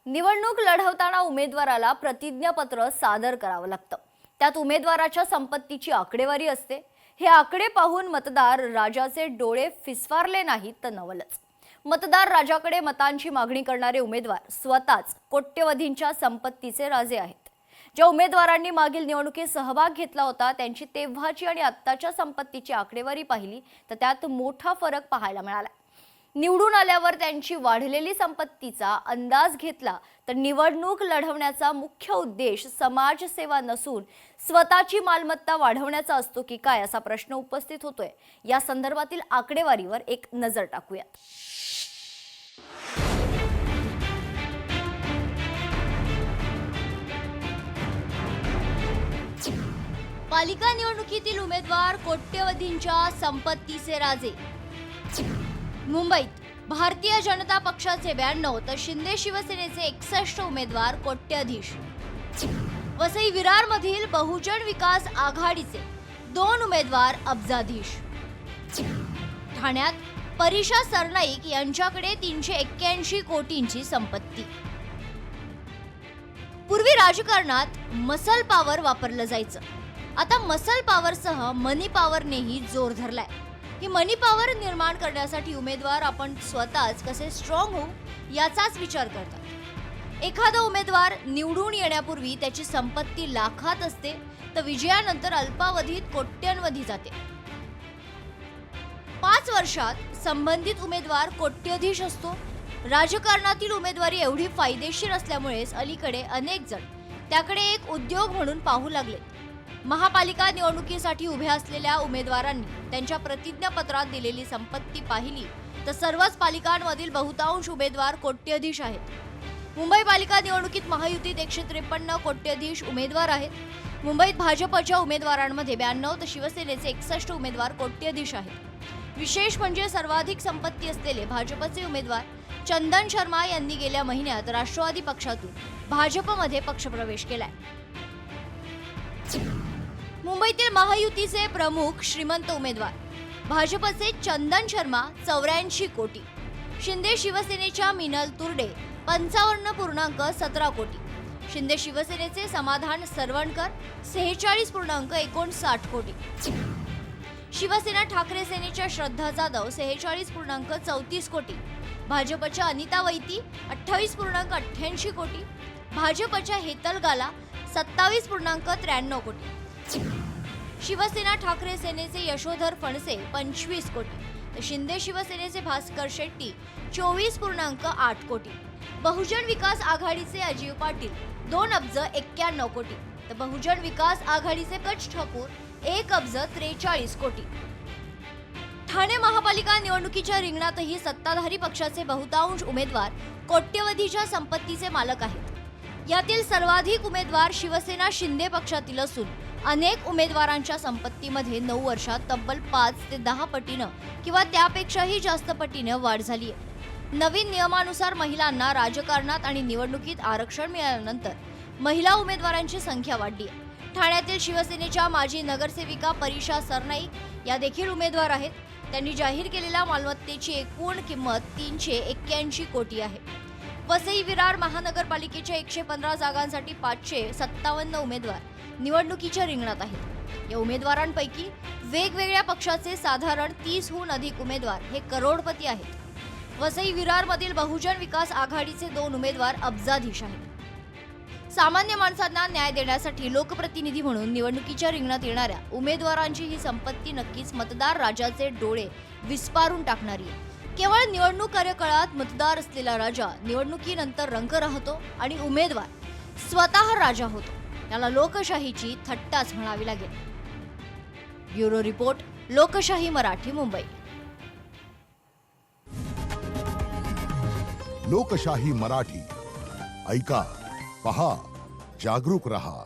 निवडणूक लढवताना उमेदवाराला प्रतिज्ञापत्र सादर करावं लागतं। त्यात उमेदवाराच्या संपत्तीची आकडेवारी असते। हे आकडे पाहून मतदार राजाचे डोळे फिसवारले नाहीत तर नवलच। मतदार राजाकडे मतांची मागणी करणारे उमेदवार स्वतःच कोट्यवधींच्या संपत्तीचे राजे आहेत। ज्या उमेदवारांनी मागील निवडणुकीत सहभाग घेतला होता त्यांची तेव्हाची आणि आत्ताच्या संपत्तीची आकडेवारी पाहिली तर त्यात मोठा फरक पाहायला मिळाला। निवडून आल्यावर त्यांची वाढलेली संपत्तीचा अंदाज घेतला तर निवडणूक लढवण्याचा मुख्य उद्देश समाजसेवा नसून स्वतःची मालमत्ता वाढवण्याचा असतो की काय असा प्रश्न उपस्थित होतोय। या संदर्भातील आकडेवारीवर एक नजर टाकूयात। पालिका निवडणुकीतील उमेदवार कोट्यवधींच्या संपत्तीचे राजे। मुंबईत भारतीय जनता पक्षाचे 92 तर शिंदे शिवसेनेचे 61 उमेदवार कोट्याधीश। वसई विरार मधील बहुजन विकास आघाडीचे 2 उमेदवार अब्जाधीश। ठाण्यात परिशा सरनाईक यांच्याकडे 381 कोटींची संपत्ती। पूर्वी राजकारणात मसल पॉवर वापरलं जायचं, आता मसल पॉवरसह मनी पॉवरनेही जोर धरलाय। ही मनी पॉवर निर्माण करण्यासाठी उमेदवार आपण स्वतःच कसे स्ट्रॉंग होऊ याचाच विचार करतात। एखादा उमेदवार निवडून येण्यापूर्वी त्याची संपत्ती लाखात असते तर विजयानंतर अल्पावधीत कोट्यवधी जाते। 5 वर्षात संबंधित उमेदवार कोट्यधीश असतो। राजकारणातील उमेदवारी एवढी फायदेशीर असल्यामुळेच अलीकडे अनेक जण त्याकडे एक उद्योग म्हणून पाहू लागले। महापालिका निवडणुकीसाठी उभ्या असलेल्या उमेदवारांनी त्यांच्या प्रतिज्ञापत्रात दिलेली संपत्ती पाहिली तर सर्वच पालिकांमधील बहुतांश उमेदवार कोट्यधीश आहेत। मुंबई पालिका निवडणुकीत महायुतीत 153 कोट्यधीश उमेदवार आहेत। मुंबईत भाजपच्या उमेदवारांमध्ये 92 तर शिवसेनेचे 61 उमेदवार कोट्यधीश आहेत। विशेष म्हणजे सर्वाधिक संपत्ती असलेले भाजपचे उमेदवार चंदन शर्मा यांनी गेल्या महिन्यात राष्ट्रवादी पक्षातून भाजपमध्ये पक्षप्रवेश केलाय। मुंबईतील महायुतीचे प्रमुख श्रीमंत उमेदवार भाजपचे चंदन शर्मा 84 कोटी, शिंदे शिवसेनेच्या मिनल तुर्डे 55.17 कोटी, शिंदे शिवसेनेचे समाधान सरवणकर 46.59 कोटी, शिवसेना ठाकरे सेनेच्या श्रद्धा जाधव 46.34 कोटी, भाजपच्या अनिता वैती 28.88 कोटी, भाजपच्या हेतल गाला 27.93 कोटी, शिवसेना ठाकरे सेनेचे यशोधर फणसे 25 कोटी, तर शिंदे शिवसेनेचे भास्कर शेट्टी 24.8 कोटी, बहुजन विकास आघाडीचे अजीव पाटील 2 अब्ज 91 कोटी, तर बहुजन विकास आघाडीचे कच ठाकूर 1 अब्ज 43 कोटी। ठाणे महापालिका निवडणुकीच्या रिंगणातही सत्ताधारी पक्षाचे बहुतांश उमेदवार कोट्यवधीच्या संपत्तीचे मालक आहेत। यातील सर्वाधिक उमेदवार शिवसेना शिंदे पक्षातील असून अनेक उमेदवारांच्या संपत्तीमध्ये 9 वर्षात तब्बल 5 ते 10 पटीनं किंवा त्यापेक्षाही जास्त पटीनं वाढ झाली आहे। नवीन नियमानुसार महिलांना राजकारणात आणि निवडणुकीत आरक्षण मिळाल्यानंतर महिला उमेदवारांची संख्या वाढली आहे। ठाण्यातील शिवसेनेच्या माजी नगरसेविका परिशा सरनाईक या देखील उमेदवार आहेत। त्यांनी जाहीर केलेल्या मालमत्तेची एकूण किंमत 381 कोटी आहे। वसई विरार महानगरपालिकेच्या 115 जागांसाठी 557 उमेदवार निवडणुकीच्या रिंगणात आहेत। या उमेदवारांपैकी वेगवेगळ्या पक्षाचे साधारण 30हून अधिक उमेदवार हे करोडपती आहेत। वसई विरार मधील बहुजन विकास आघाडीचे 2 उमेदवार अब्जाधीश आहेत। सामान्य माणसांना न्याय देण्यासाठी लोकप्रतिनिधी म्हणून निवडणुकीच्या रिंगणात येणाऱ्या उमेदवारांची ही संपत्ती नक्कीच मतदार राजाचे डोळे विस्पारून टाकणारी आहे। केवळ निवडणूक कार्यकाळात मतदार असलेला राजा निवडणुकीनंतर रंग राहतो आणि उमेदवार स्वतः राजा होतो। याला लोकशाहीची थट्टाच म्हणावी लागेल। ब्युरो रिपोर्ट, लोकशाही मराठी, मुंबई। लोकशाही मराठी ऐका, पहा, जागरूक रहा।